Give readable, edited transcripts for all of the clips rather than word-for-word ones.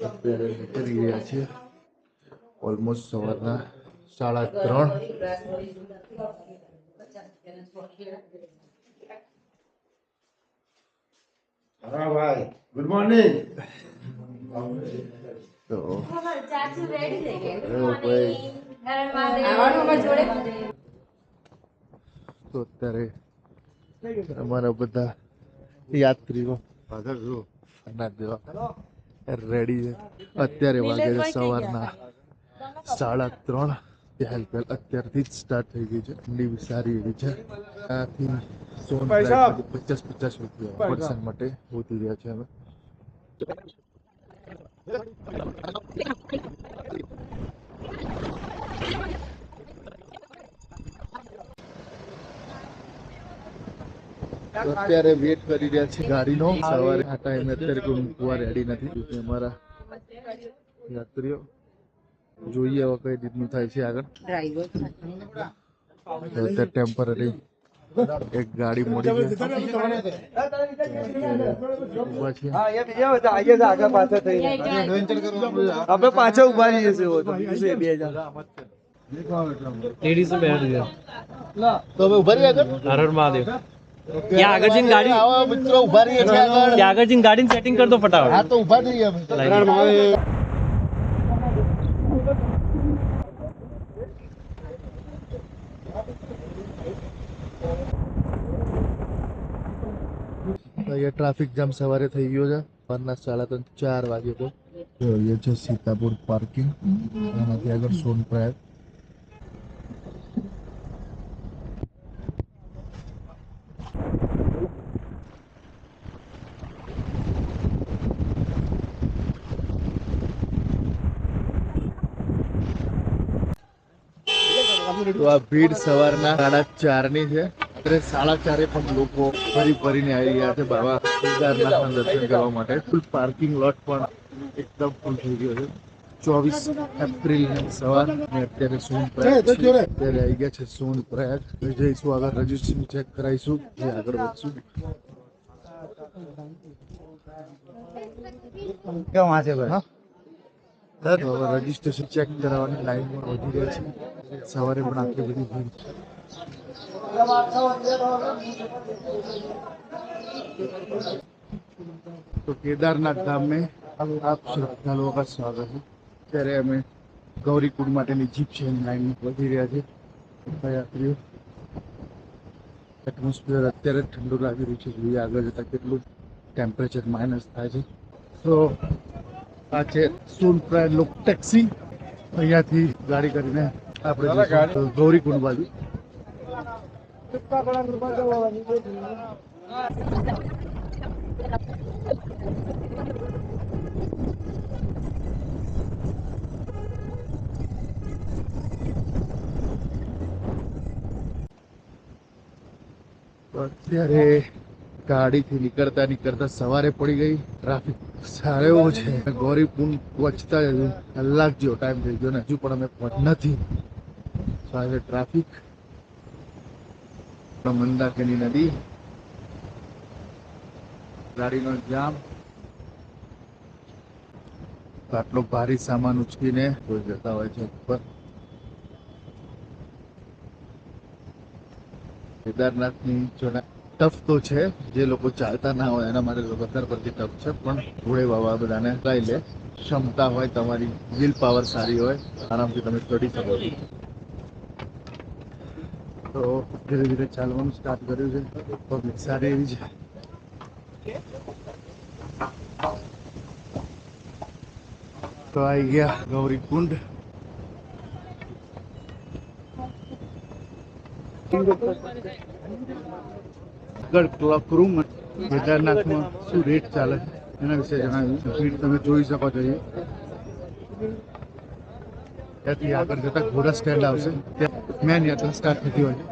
અત્યારે નીકળી રહ્યા છીએ ઓલમોસ્ટ સવારના 3:30. હા ભાઈ, ગુડ મોર્નિંગ. તો અત્યારે અમારા બધા યાત્રીઓ અનાજ દેવા રેડી છે. અત્યારે વાગે છે સવારના 3:30. હેલ્પેલ અત્યારથી જ સ્ટાર્ટ થઈ ગઈ છે. ઠંડી બી સારી એવી છે. ત્યાંથી સોનપ્રાઇઝ 50 રૂપિયા પર્સન માટે ઉતરી રહ્યા છે અમે. અત્યારે વેટ કરી રહ્યા છે ગાડીનો. સવારે આ ટાઈમે અત્યારે કોઈ મૂકવા રેડી નથી. અમારા યાત્રીઓ જોઈએ હવે કઈ રીતનું થાય છે આગળ. અત્યારે ટેમ્પરરી એક ગાડી મળી ગઈ. આપણે પાછા ઉભા રહીએ છીએ. લેડીઝ બેઠ ગયા તો હવે ઉભા રહ્યા આગળ. હર હર મહાદેવ. ત્યાં આગળ જઈને ગાડી આવા મિત્રો ઉભા રહીએ છે આગળ. ત્યાં આગળ જઈને ગાડીને સેટિંગ કર દો ફટાફટ. હા તો ઉભા થઈએ અમે. અહીંયા ટ્રાફિક જામ સવારે થઈ ગયો છે. સવારના 3:30-4 વાગે તો એ છે સીતાપુર પાર્કિંગ. આનાથી આગળ સોનપ્રયાગ. તો આ ભીડ સવારના 4:30 ની છે. અત્યારે 4:30 પણ લોકો ફરીને આવી રહ્યા છે બાબા કેદારનાથના દર્શન કરવા માટે. ફૂલ પાર્કિંગ લોટ પણ એકદમ ફૂલ થઈ ગયો છે. 24 એપ્રિલની સવાર ને અત્યારે સોનપ્રયાગ અત્યારે આવી ગયા છે સોનપ્રયાગ. જઈશું આગળ રજીસ્ટ્રેશન ચેક કરાવીશું જે આગળ વધશું. હવે રજીસ્ટ્રેશન ચેક કરાવવાની લાઈનમાં વધી રહી છે. સવારે પણ આટલી બધી ભીડ. तो केदारनाथ धाम में आप श्रद्धालुओं का स्वागत है. ત્યારે અમે ગૌરીકુંડ માટેની જીપ છે લાઈન વધી રહ્યા છે. યાત્રીઓ એટમોસ્ફિયર અત્યારે ઠંડુ લાગી રહ્યું છે. જોઈએ આગળ જતા કેટલું ટેમ્પરેચર માઇનસ થાય છે. તો આ છે સોનપ્રયાગ લોક ટેક્સી. અહીંયાથી ગાડી કરીને આપણે ગૌરીકુંડ બાજુ. અત્યારે ગાડીથી નીકળતા સવારે પડી ગઈ. ટ્રાફિક સારો એવો છે. ગૌરીકુંડ પહોંચતા જ કલાક જેવો ટાઈમ થઈ ગયો ને હજુ પણ અમે નથી. સાથે ટ્રાફિક, મંદાકિની નદી, ગાડીનો જામ. આટલો ભારી સામાન ઉચકીને કોઈ જતા હોય છે ઉપર. કેદારનાથની ટફ તો છે. જે લોકો ચાલતા ના હોય એના માટે વધારે પડતી ટફ છે. પણ ઘોડે બાબા બધાને લઈ લે. ક્ષમતા હોય તમારી, વિલ પાવર સારી હોય, આરામથી તમે ચડી શકો છો. તો ધીરે ધીરે ચાલવાનું સ્ટાર્ટ કર્યું છે. પબ્લિક સારી એવી છે. તો આવી ગયા ગૌરીકુંડ. આગળ ક્લોક રૂમ કેદારનાથમાં શું રેટ ચાલે છે એના વિશે જણાવ્યું. ભીડ તમે જોઈ શકો છો. ત્યાંથી આગળ જતા ઘોડા સ્ટેન્ડ આવશે. ત્યાં મેન યાત્રા સ્ટાર્ટ થતી હોય છે.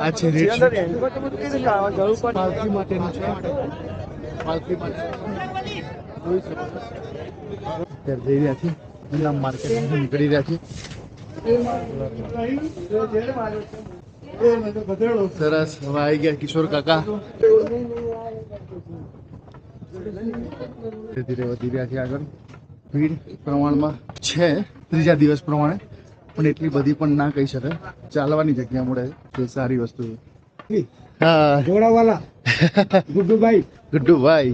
આ છે રેટ પાલખી માટેનું છે. પાલખી માટે જોઈ શકો છો. અત્યારે જઈ રહ્યા છીએ ઇનામ માર્કેટ નીકળી રહ્યા છીએ. સરસ. હવે આવી ગયા કિશોર કાકા. ધીરે ધીરે વધી રહ્યા છે આગળ. ભીડ પ્રમાણમાં છે ત્રીજા દિવસ પ્રમાણે, પણ એટલી બધી પણ ના કહી શકાય. ચાલવાની જગ્યા મળે તે સારી વસ્તુ છે. હા ઘોડાવાલા ગુડ્ડુભાઈ. ગુડ્ડુભાઈ.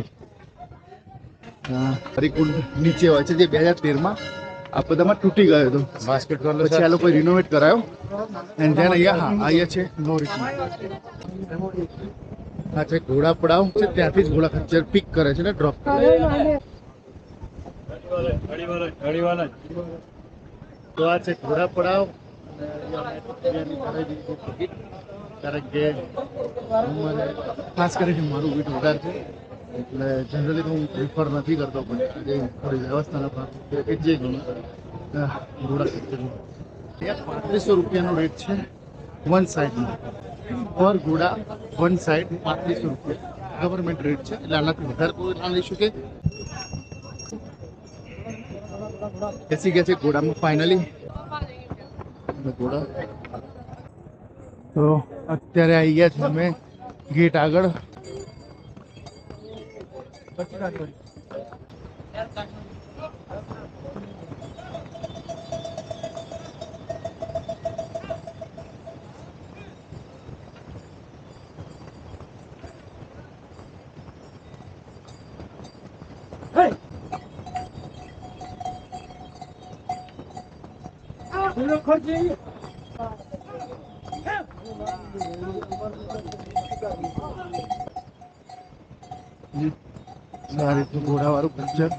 હા, હરિકુંડ નીચે હોય છે જે 2013માં આ બધામાં તૂટી ગયો હતો. બાસ્કેટબોલ પછી આ લોકો રિનોવેટ કરાયો અને ધેન અહીંયા છે નો રિટર્ન. આ છે ઘોડા પડાવ છે, ત્યાંથી જ ઘોડા ખચ્ચર પિક કરે છે ને ડ્રોપ કરે. તો આ છે ઘોડા પડાવ. કારણ કે મને ખાસ કરીને મારું વેટ વધારે છે, એટલે જનરલી તો હું પ્રિફર નથી કરતો, પણ આજે થોડી વ્યવસ્થાના ભાગરૂપે કે જે ગણું ઘોડા ખચ્ચરનું 3500 રૂપિયાનો રેટ છે વન સાઈડનો. પર ઘોડા વન સાઈડ 3500 રૂપિયા ગવર્મેન્ટ રેટ છે, એટલે આનાથી વધારે કોઈ ના લઈ શકે. બેસી ગયા છે ઘોડામાં ફાઇનલી. ઘોડા તો અત્યારે આવી ગયા છે અમે ગેટ આગળ. આ રીતનું ઘોડાવાળું ખચ્ચર.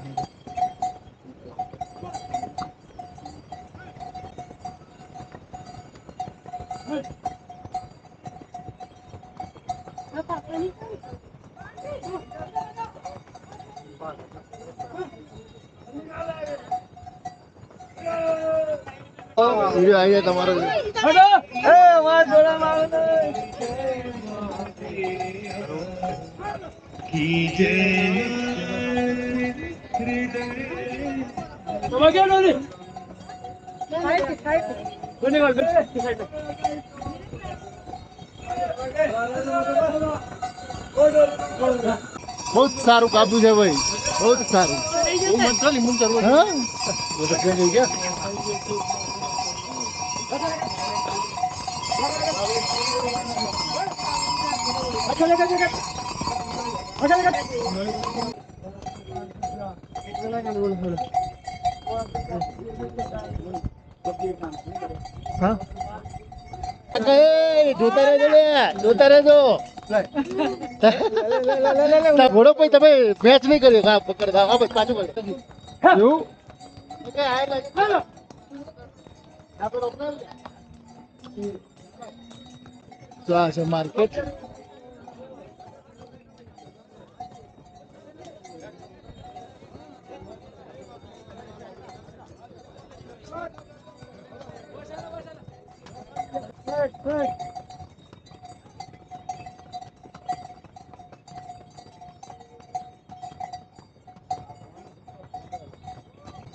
વિડીયો આવી જાય તમારો. બહુ જ સારું કાબુ છે ભાઈ, બહુ જ સારું. હા? હા? જોતા રહેજો લે, જોતા રહેજો. ઘોડો કોઈ તમે મેચ નહીં કર્યો. હા પકડ, હા બસ પાછું પકડ. તો આ છે માર્કેટ.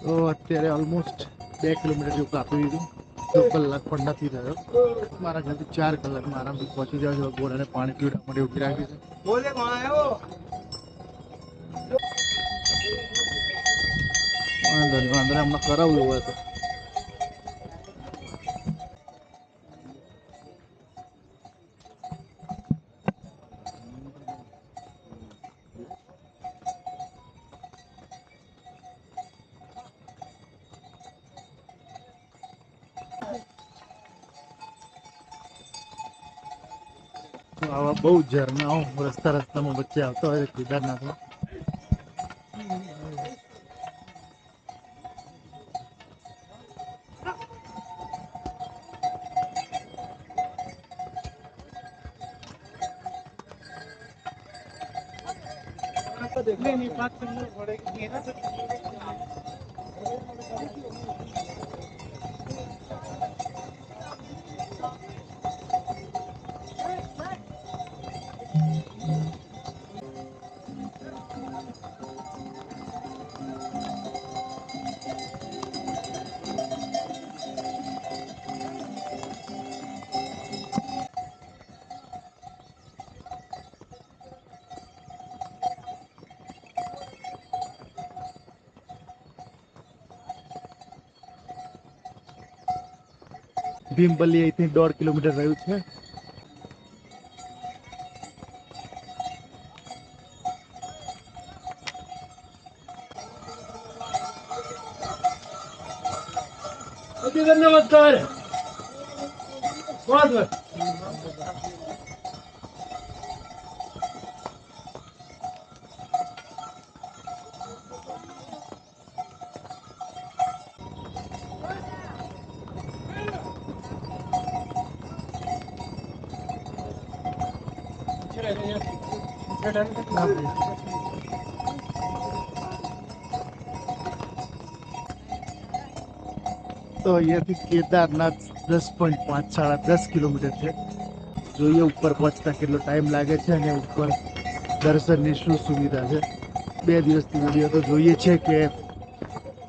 તો અત્યારે ઓલમોસ્ટ 2 કિલોમીટર જેવું કાપી દીધું. 2 કલાક પણ નથી થયો. મારા ખ્યાલથી 4 કલાકમાં આરામથી પહોંચી જાવ છો. ઘોડાને પાણી પીવડાવવા માટે ઉભી રાખી છે. વાંધો નહીં, વાંધો નહીં, હમણાં કરાવવું હોય તો. તો આવા બહુ ઝરણાઓ રસ્તામાં વચ્ચે આવતા હોય છે કેદારનાથમાં. ભીમપલ્લી અહીંથી 1.5 કિલોમીટર રહ્યું છે. नमस्कार તો અહીંયાથી કેદારનાથ 10.5 સાડા 10 કિલોમીટર છે. જોઈએ ઉપર પહોંચતા કેટલો ટાઈમ લાગે છે અને ઉપર દર્શનની શું સુવિધા છે. 2 દિવસથી વિડીયો તો જોઈએ છે કે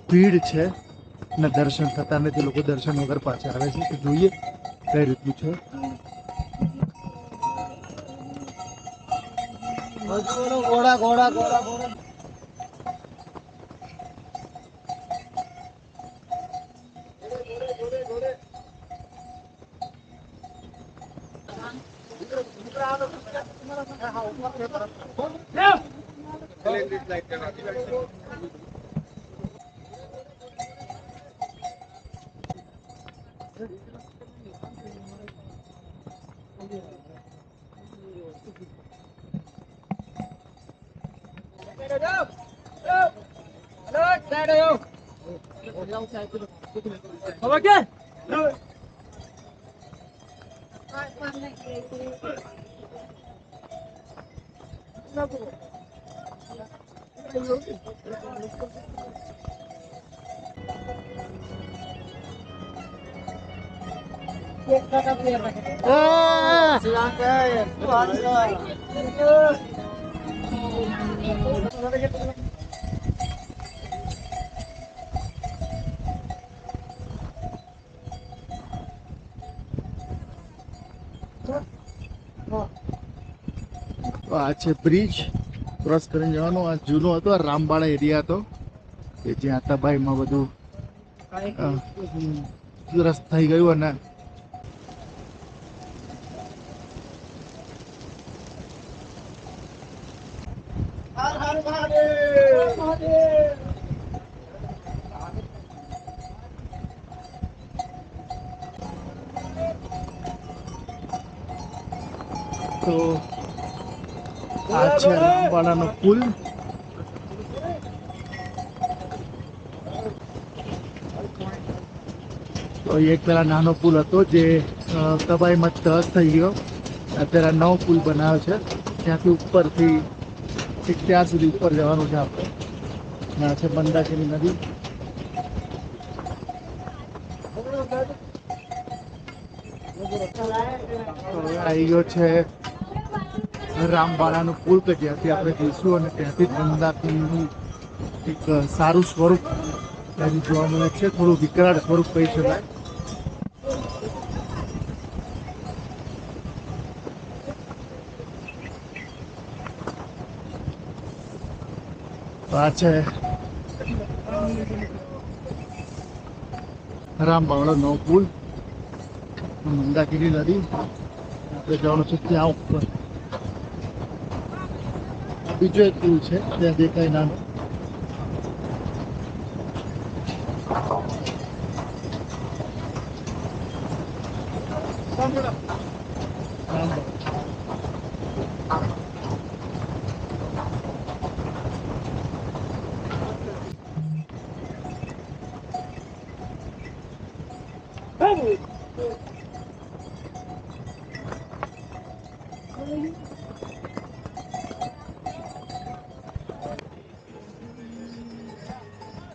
ભીડ છે ને દર્શન થતા નથી, લોકો દર્શન વગર પાછા આવે છે. તો જોઈએ કઈ રીતનું છે. घोड़ा घोड़ा घोड़ा घोड़ा તો આ છે બ્રિજ, ક્રોસ કરીને જવાનો. આ જૂનો હતો, આ રામબાળા એરિયા હતો કે જ્યાં તબાઈમાં બધું રસ થઈ ગયું અને તો આ છે રામબાળાનો પુલ. તો એક પેલા નાનો પુલ હતો જે તબાઈમાં તહસ થઈ ગયો. અત્યારે આ નવો પુલ બનાવ્યો છે, ત્યાંથી ઉપરથી ઠીક ત્યાં સુધી ઉપર જવાનું છે આપણે. આ છે મંદાકિની નદી. આવી ગયો છે રામબાળાનો પુલ કે જ્યાંથી આપણે જઈશું અને ત્યાંથી જ મંદાકિનીનું એક સારું સ્વરૂપ ત્યાંથી જોવા મળે છે. થોડું વિકરાળ સ્વરૂપ કહી શકાય. આ છે રામબાળાનો પુલ, મંદાકિની નદી. આપણે જવાનું છે ત્યાં ઉપર. બીજો એક પુલ છે ત્યાં દેખાય નાનો.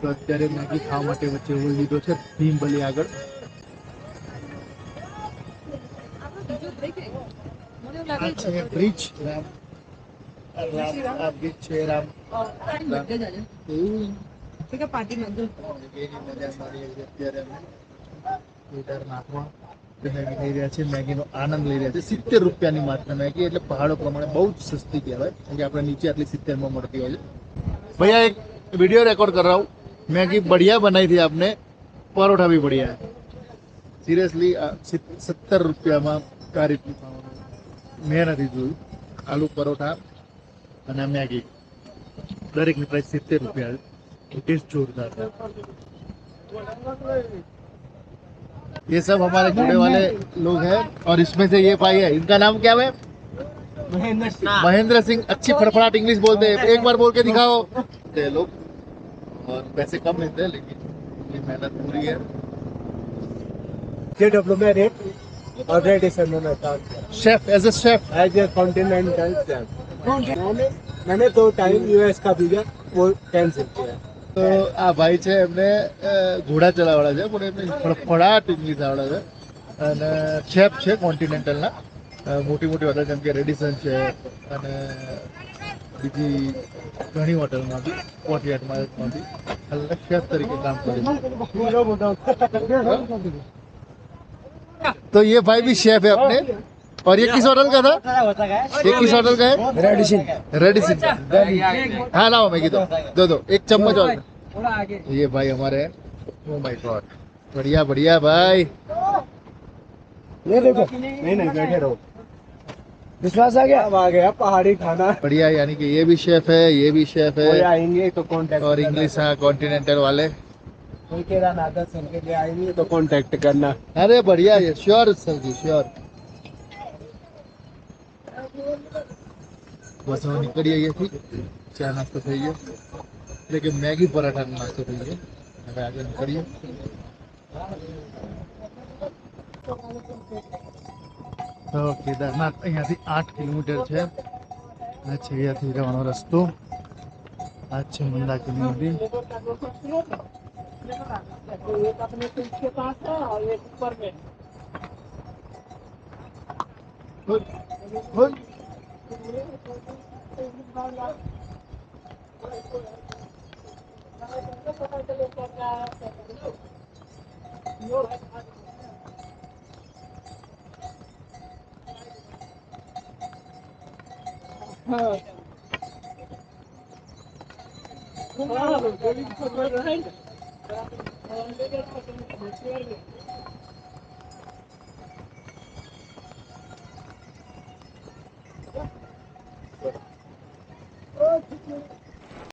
તો અત્યારે મેગી ખાવા માટે વચ્ચે ઉભી લીધો છે ભીમપલ્લી આગળ. આ છે બ્રિજ, આ બ્રિજ છે રામ. પાર્ટી માં અત્યારે કેદારનાથમાં મેગી લઈ રહ્યા છે, મેગીનો આનંદ લઈ રહ્યા છે. 70 રૂપિયાની માત્ર મેગી, એટલે પહાડો પ્રમાણે બહુ જ સસ્તી કહેવાય. કારણ કે આપણે નીચે આટલી 70 में મળતી હોય છે. भैया एक वीडियो रिकॉर्ड कर रहा हूँ. मैगी बढ़िया बनाई थी आपने, परोठा भी बढ़िया है. સિરિયસલી 70 રૂપિયામાં આ રીતનું ખાવાનું મેં નથી જોયું. આલુ પરોઠા અને મેગી દરેકની પ્રાઇસ 70 रुपया है. टेस्ट जोरदार है. ये सब हमारे जुड़े वाले लोग हैं और इसमें से ये भाई है, इनका नाम क्या है? महेंद्र सिंह. अच्छी फड़फड़ाट इंग्लिश बोलते हैं, एक बार बोल के दिखाओ. ये लोग और पैसे कम मिलते हैं लेकिन ये मेहनत पूरी है. JW में रेट और रेट इस में काम किया chef as a chef. As a continental chef. मैंने 2 टाइम US का वीजा वो कैंसिल किया. તો આ ભાઈ છે એમને ઘોડા ચલાવડા છે પણ એમને ફળફળાટ ઇંગ્લિશ આવડે છે અને શેફ છે કોન્ટિનેન્ટલના. મોટી મોટી હોટલ જેમ કે રેડિસન છે અને બીજી ઘણી હોટલમાં બી કોર્ટયાર્ડમાં બી શેફ તરીકે કામ કરે છે. तो ये भाई भी शेफ है अपने. और ये किस होटल का था? ये किस होटल का है? रेडिसन. हाँ लाओ मैगी दो एक चम्मच और. ये भाई हमारे हैं. ओ माय गॉड, बढ़िया बढ़िया भाई. ये देखो नहीं बैठे रहो. विश्वास आ गया. अब आ गया पहाड़ी खाना. बढ़िया, यानी कि ये भी शेफ है, ये भी शेफ कोई है आएंगे तो कांटेक्ट. और इंग्लिश हाँ कॉन्टिनेंटल वाले. कोई कह रहा नादर सुन के लिए आएंगे तो कांटेक्ट करना. अरे बढ़िया है, श्योर सर जी श्योर. बस हम નીકળી અહીંયાથી. ચા નાસ્તો થઈ ગયો એટલે કે મેગી પરાઠાનો નાસ્તો થઈ ગયો. હવે આગળ નીકળીએ. તો કેદારનાથ અહીંયાથી 8 કિલોમીટર છે. આ છે અહીંયાથી જવાનો રસ્તો. આ છે મંદાકિની નદી. एक अपने के पास है और एक ऊपर में. हाँ